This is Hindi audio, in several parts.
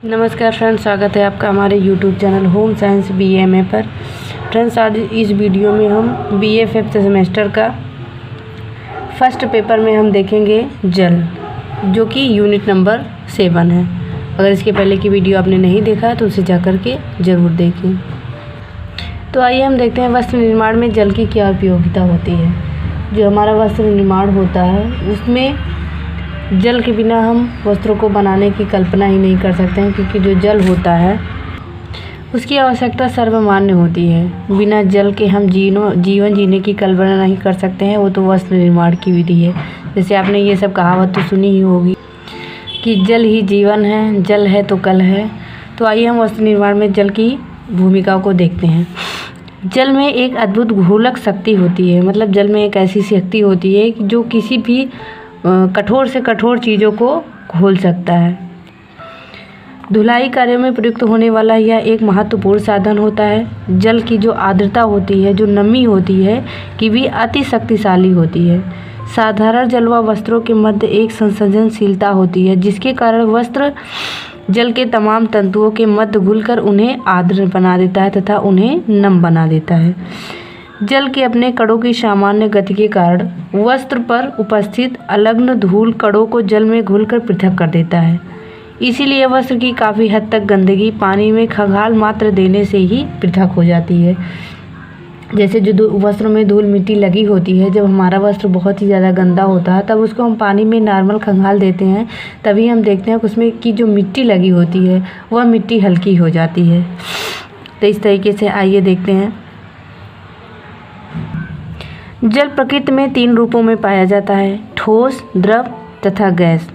नमस्कार फ्रेंड्स, स्वागत है आपका हमारे YouTube channel home science BA पर। फ्रेंड्स, आज इस वीडियो में हम BA 5th सेमेस्टर का फर्स्ट पेपर में हम देखेंगे जल, जो कि यूनिट नंबर 7 है। अगर इसके पहले की वीडियो आपने नहीं देखा तो उसे जा कर के ज़रूर देखें। तो आइए हम देखते हैं वस्त्र निर्माण में जल की क्या उपयोगिता होती है। जो हमारा वस्त्र निर्माण होता है उसमें जल के बिना हम वस्त्रों को बनाने की कल्पना ही नहीं कर सकते हैं, क्योंकि जो जल होता है उसकी आवश्यकता सर्वमान्य होती है। बिना जल के हम जीवन जीने की कल्पना नहीं कर सकते हैं। वो तो वस्त्र निर्माण की विधि है। जैसे आपने ये सब कहावत तो सुनी ही होगी कि जल ही जीवन है, जल है तो कल है। तो आइए हम वस्त्र निर्माण में जल की भूमिका को देखते हैं। जल में एक अद्भुत घोलक शक्ति होती है। मतलब जल में एक ऐसी शक्ति होती है कि जो किसी भी कठोर से कठोर चीज़ों को घोल सकता है। धुलाई कार्यों में प्रयुक्त होने वाला यह एक महत्वपूर्ण साधन होता है। जल की जो आर्द्रता होती है, जो नमी होती है, कि भी अति शक्तिशाली होती है। साधारण जल व वस्त्रों के मध्य एक संसर्जनशीलता होती है, जिसके कारण वस्त्र जल के तमाम तंतुओं के मध्य घुलकर उन्हें आर्द्र बना देता है तथा उन्हें नम बना देता है। जल के अपने कणों की सामान्य गति के कारण वस्त्र पर उपस्थित अलग्न धूल कणों को जल में घुलकर पृथक कर देता है। इसीलिए वस्त्र की काफ़ी हद तक गंदगी पानी में खंगाल मात्र देने से ही पृथक हो जाती है। जैसे जो वस्त्र में धूल मिट्टी लगी होती है, जब हमारा वस्त्र बहुत ही ज़्यादा गंदा होता है तब उसको हम पानी में नॉर्मल खंगाल देते हैं, तभी हम देखते हैं कि उसमें की जो मिट्टी लगी होती है वह मिट्टी हल्की हो जाती है। तो इस तरीके से आइए देखते हैं। जल प्रकृति में 3 रूपों में पाया जाता है: ठोस, द्रव तथा गैस।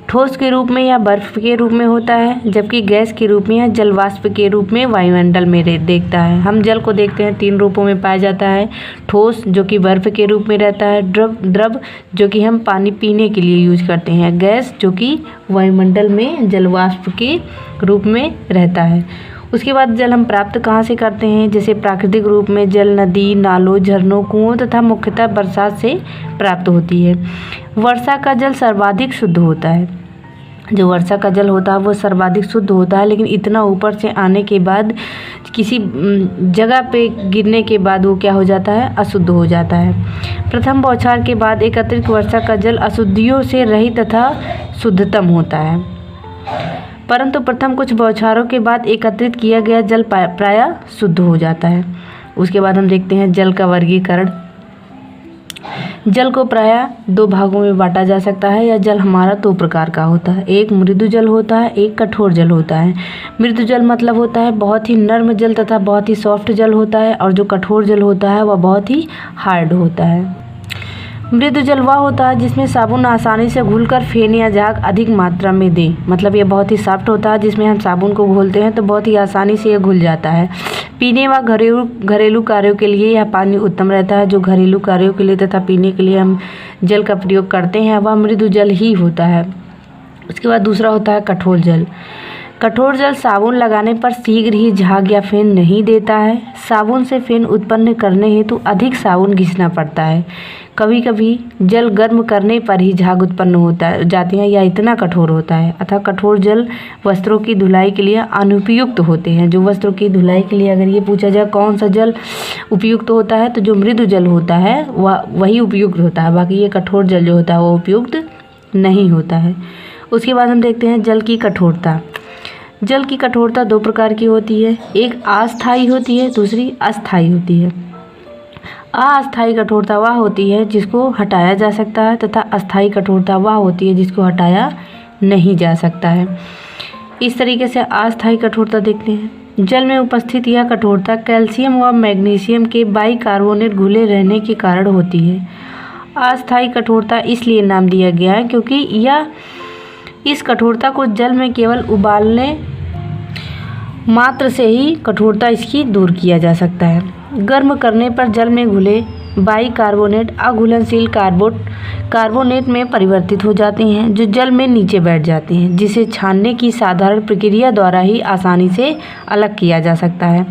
ठोस के रूप में यह बर्फ के रूप में होता है, जबकि गैस के रूप में यह जलवाष्प के रूप में वायुमंडल में देखता है। हम जल को देखते हैं 3 रूपों में पाया जाता है: ठोस, जो कि बर्फ के रूप में रहता है; द्रव, जो कि हम पानी पीने के लिए यूज करते हैं; गैस, जो कि वायुमंडल में जलवाष्प के रूप में रहता है। उसके बाद जल हम प्राप्त कहाँ से करते हैं? जैसे प्राकृतिक रूप में जल नदी, नालों, झरनों, कुओं तथा मुख्यतः बरसात से प्राप्त होती है। वर्षा का जल सर्वाधिक शुद्ध होता है। जो वर्षा का जल होता है वो सर्वाधिक शुद्ध होता है, लेकिन इतना ऊपर से आने के बाद किसी जगह पे गिरने के बाद वो क्या हो जाता है? अशुद्ध हो जाता है। प्रथम बौछार के बाद एकत्रित वर्षा का जल अशुद्धियों से रहित तथा शुद्धतम होता है, परंतु प्रथम कुछ बौछारों के बाद एकत्रित किया गया जल प्रायः शुद्ध हो जाता है। उसके बाद हम देखते हैं जल का वर्गीकरण। जल को प्रायः 2 भागों में बांटा जा सकता है। यह जल हमारा 2 प्रकार का होता है: एक मृदु जल होता है, एक कठोर जल होता है। मृदु जल मतलब होता है बहुत ही नर्म जल तथा बहुत ही सॉफ्ट जल होता है, और जो कठोर जल होता है वह बहुत ही हार्ड होता है। मृदु जल वह होता है जिसमें साबुन आसानी से घुलकर फेन या झाग अधिक मात्रा में दे। मतलब ये बहुत ही सॉफ्ट होता है, जिसमें हम साबुन को घोलते हैं तो बहुत ही आसानी से ये घुल जाता है। पीने व घरेलू कार्यों के लिए यह पानी उत्तम रहता है। जो घरेलू कार्यों के लिए तथा पीने के लिए हम जल का प्रयोग करते हैं वह मृदु जल ही होता है। उसके बाद दूसरा होता है कठोर जल। कठोर जल साबुन लगाने पर शीघ्र ही झाग या फेन नहीं देता है। साबुन से फेन उत्पन्न करने हेतु अधिक साबुन घिसना पड़ता है। कभी कभी जल गर्म करने पर ही झाग उत्पन्न जाती है या इतना कठोर होता है। अतः कठोर जल वस्त्रों की धुलाई के लिए अनुपयुक्त होते हैं। जो वस्त्रों की धुलाई के लिए अगर ये पूछा जाए कौन सा जल उपयुक्त होता है, तो जो मृदु जल होता है वही उपयुक्त होता है। बाकी ये कठोर जल जो होता है वो उपयुक्त नहीं होता है। उसके बाद हम देखते हैं जल की कठोरता। जल की कठोरता 2 प्रकार की होती है: एक अस्थायी होती है, दूसरी अस्थायी होती है। अस्थायी कठोरता वह होती है जिसको हटाया जा सकता है, तथा अस्थायी कठोरता वह होती है जिसको हटाया नहीं जा सकता है। इस तरीके से अस्थायी कठोरता देखते हैं। जल में उपस्थित यह कठोरता कैल्शियम व मैग्नीशियम के बाइकार्बोनेट घुले रहने के कारण होती है। अस्थायी कठोरता इसलिए नाम दिया गया है क्योंकि इस कठोरता को जल में केवल उबालने मात्र से ही कठोरता इसकी दूर किया जा सकता है। गर्म करने पर जल में घुले बाइकार्बोनेट अघुलनशील कार्बोनेट में परिवर्तित हो जाते हैं, जो जल में नीचे बैठ जाते हैं, जिसे छानने की साधारण प्रक्रिया द्वारा ही आसानी से अलग किया जा सकता है।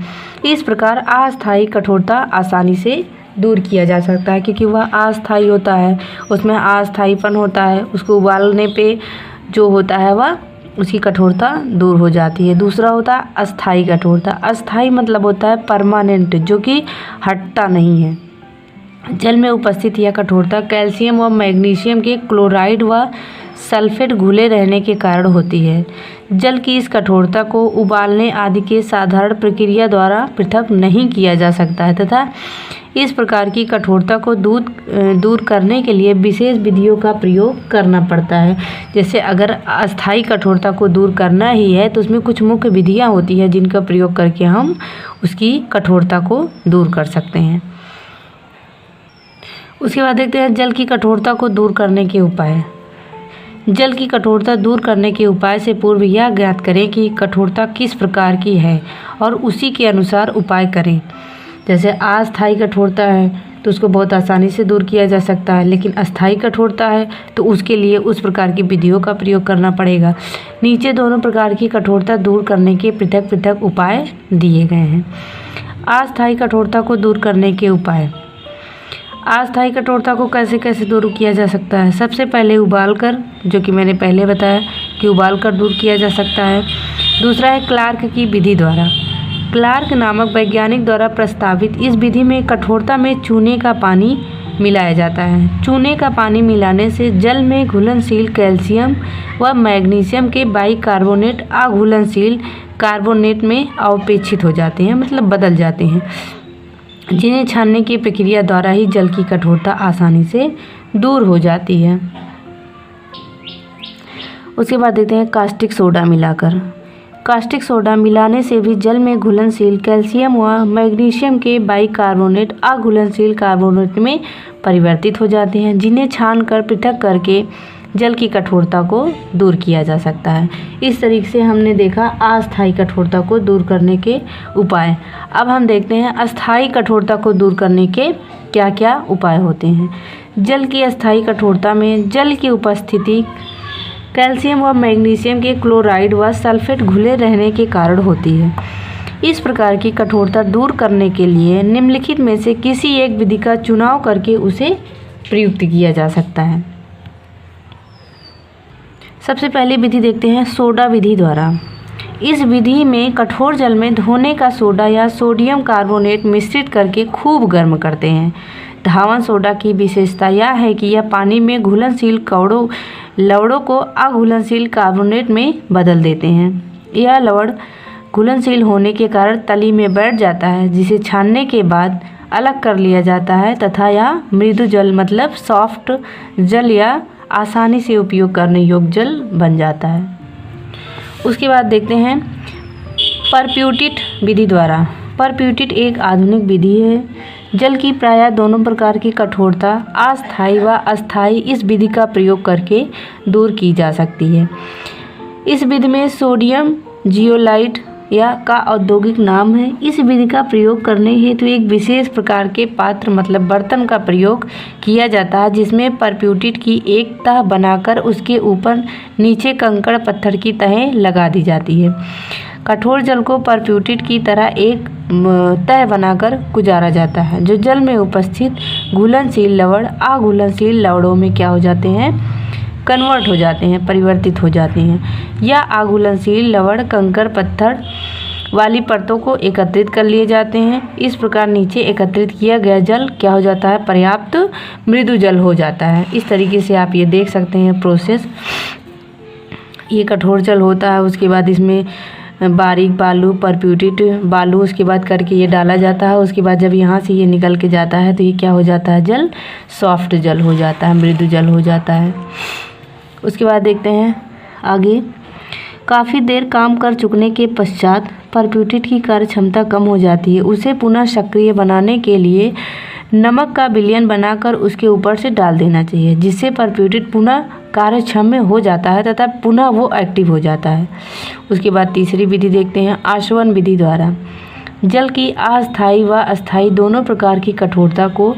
इस प्रकार अस्थायी कठोरता आसानी से दूर किया जा सकता है, क्योंकि वह अस्थायी होता है, उसमें अस्थायीपन होता है। उसको उबालने पे जो होता है वह उसकी कठोरता दूर हो जाती है। दूसरा होता है अस्थाई कठोरता। अस्थाई मतलब होता है परमानेंट, जो कि हटता नहीं है। जल में उपस्थित यह कठोरता कैल्शियम व मैग्नीशियम के क्लोराइड व सल्फेट घुले रहने के कारण होती है। जल की इस कठोरता को उबालने आदि के साधारण प्रक्रिया द्वारा पृथक नहीं किया जा सकता है तथा इस प्रकार की कठोरता को दूर करने के लिए विशेष विधियों का प्रयोग करना पड़ता है। जैसे अगर अस्थायी कठोरता को दूर करना ही है तो उसमें कुछ मुख्य विधियां होती हैं जिनका प्रयोग करके हम उसकी कठोरता को दूर कर सकते हैं। उसके बाद देखते हैं जल की कठोरता को दूर करने के उपाय। जल की कठोरता दूर करने के उपाय से पूर्व यह ज्ञात करें कि कठोरता किस प्रकार की है और उसी के अनुसार उपाय करें। जैसे अस्थायी कठोरता है तो उसको बहुत आसानी से दूर किया जा सकता है, लेकिन अस्थायी कठोरता है तो उसके लिए उस प्रकार की विधियों का प्रयोग करना पड़ेगा। नीचे दोनों प्रकार की कठोरता दूर करने के पृथक पृथक उपाय दिए गए हैं। अस्थायी कठोरता को दूर करने के उपाय। अस्थायी कठोरता को कैसे कैसे दूर किया जा सकता है। सबसे पहले उबालकर, जो कि मैंने पहले बताया कि उबालकर दूर किया जा सकता है। दूसरा है क्लार्क की विधि द्वारा। क्लार्क नामक वैज्ञानिक द्वारा प्रस्तावित इस विधि में कठोरता में चूने का पानी मिलाया जाता है। चूने का पानी मिलाने से जल में घुलनशील कैल्शियम व मैग्नीशियम के बाइकार्बोनेट अघुलनशील कार्बोनेट में अवपेक्षित हो जाते हैं, मतलब बदल जाते हैं, जिन्हें छानने की प्रक्रिया द्वारा ही जल की कठोरता आसानी से दूर हो जाती है। उसके बाद देखते हैं कास्टिक सोडा मिलाकर। कास्टिक सोडा मिलाने से भी जल में घुलनशील कैल्शियम व मैग्नीशियम के बाइकार्बोनेट अघुलनशील कार्बोनेट में परिवर्तित हो जाते हैं, जिन्हें छानकर पृथक करके जल की कठोरता को दूर किया जा सकता है। इस तरीके से हमने देखा अस्थायी कठोरता को दूर करने के उपाय। अब हम देखते हैं अस्थायी कठोरता को दूर करने के क्या क्या उपाय होते हैं। जल की अस्थायी कठोरता में जल की उपस्थिति कैल्शियम व मैग्नीशियम के क्लोराइड व सल्फेट घुले रहने के कारण होती है। इस प्रकार की कठोरता दूर करने के लिए निम्नलिखित में से किसी एक विधि का चुनाव करके उसे प्रयुक्त किया जा सकता है। सबसे पहली विधि देखते हैं सोडा विधि द्वारा। इस विधि में कठोर जल में धोने का सोडा या सोडियम कार्बोनेट मिश्रित करके खूब गर्म करते हैं। धावन सोडा की विशेषता यह है कि यह पानी में घुलनशील लवड़ों को अघुलनशील कार्बोनेट में बदल देते हैं। यह लवण घुलनशील होने के कारण तली में बैठ जाता है, जिसे छानने के बाद अलग कर लिया जाता है तथा यह मृदु जल मतलब सॉफ्ट जल या आसानी से उपयोग करने योग्य जल बन जाता है। उसके बाद देखते हैं परप्यूटिट विधि द्वारा। परप्यूटिट एक आधुनिक विधि है। जल की प्रायः दोनों प्रकार की कठोरता अस्थायी व अस्थायी इस विधि का प्रयोग करके दूर की जा सकती है। इस विधि में सोडियम जियोलाइट का औद्योगिक नाम है। इस विधि का प्रयोग करने हेतु एक विशेष प्रकार के पात्र मतलब बर्तन का प्रयोग किया जाता है, जिसमें परप्यूटिट की एक तह बनाकर उसके ऊपर नीचे कंकड़ पत्थर की तहें लगा दी जाती है। कठोर जल को परप्यूटिट की तरह एक तह बनाकर गुजारा जाता है, जो जल में उपस्थित घुलनशील लवण अघुलनशील लवणों में क्या हो जाते हैं, कन्वर्ट हो जाते हैं, परिवर्तित हो जाते हैं। यह अघुलनशील लवण कंकड़ पत्थर वाली परतों को एकत्रित कर लिए जाते हैं। इस प्रकार नीचे एकत्रित किया गया जल क्या हो जाता है, पर्याप्त मृदु जल हो जाता है। इस तरीके से आप ये देख सकते हैं प्रोसेस। ये कठोर जल होता है, उसके बाद इसमें बारीक बालू परप्यूटिट बालू उसके बाद करके ये डाला जाता है। उसके बाद जब यहाँ से ये निकल के जाता है तो ये क्या हो जाता है, जल सॉफ्ट जल हो जाता है, मृदु जल हो जाता है। उसके बाद देखते हैं आगे। काफ़ी देर काम कर चुकने के पश्चात परप्यूटिट की कार्य क्षमता कम हो जाती है। उसे पुनः सक्रिय बनाने के लिए नमक का विलयन बनाकर उसके ऊपर से डाल देना चाहिए, जिससे परप्यूटिट पुनः कार्यक्षम हो जाता है तथा पुनः वो एक्टिव हो जाता है। उसके बाद तीसरी विधि देखते हैं आशवन विधि द्वारा। जल की अस्थायी व अस्थायी दोनों प्रकार की कठोरता को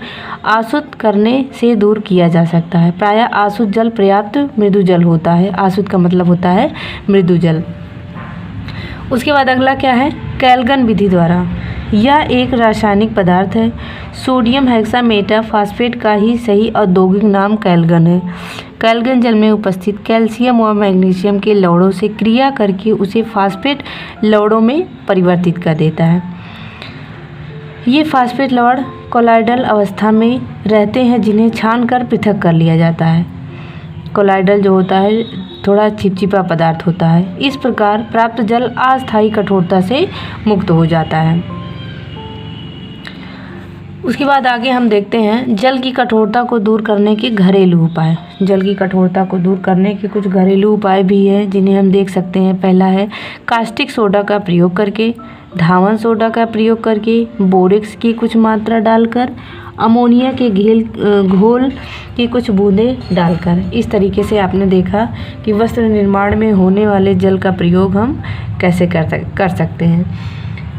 आसुत करने से दूर किया जा सकता है। प्रायः आसुत जल पर्याप्त मृदु जल होता है। आसुत का मतलब होता है मृदु जल। उसके बाद अगला क्या है, कैल्गन विधि द्वारा। यह एक रासायनिक पदार्थ है। सोडियम हेक्सामेटा फास्फेट का ही सही औद्योगिक नाम कैल्गन है। कैलगन जल में उपस्थित कैल्शियम और मैग्नीशियम के लवणों से क्रिया करके उसे फास्फेट लवणों में परिवर्तित कर देता है। ये फास्फेट लवण कोलाइडल अवस्था में रहते हैं, जिन्हें छानकर पृथक कर लिया जाता है। कोलाइडल जो होता है थोड़ा चिपचिपा पदार्थ होता है। इस प्रकार प्राप्त जल अस्थायी कठोरता से मुक्त हो जाता है। उसके बाद आगे हम देखते हैं जल की कठोरता को दूर करने के घरेलू उपाय। जल की कठोरता को दूर करने के कुछ घरेलू उपाय भी हैं, जिन्हें हम देख सकते हैं। पहला है कास्टिक सोडा का प्रयोग करके, धावन सोडा का प्रयोग करके, बोरेक्स की कुछ मात्रा डालकर, अमोनिया के घोल की कुछ बूंदें डालकर। इस तरीके से आपने देखा कि वस्त्र निर्माण में होने वाले जल का प्रयोग हम कैसे कर सकते हैं।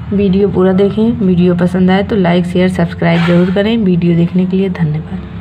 वीडियो पूरा देखें। वीडियो पसंद आए तो लाइक शेयर सब्सक्राइब ज़रूर करें। वीडियो देखने के लिए धन्यवाद।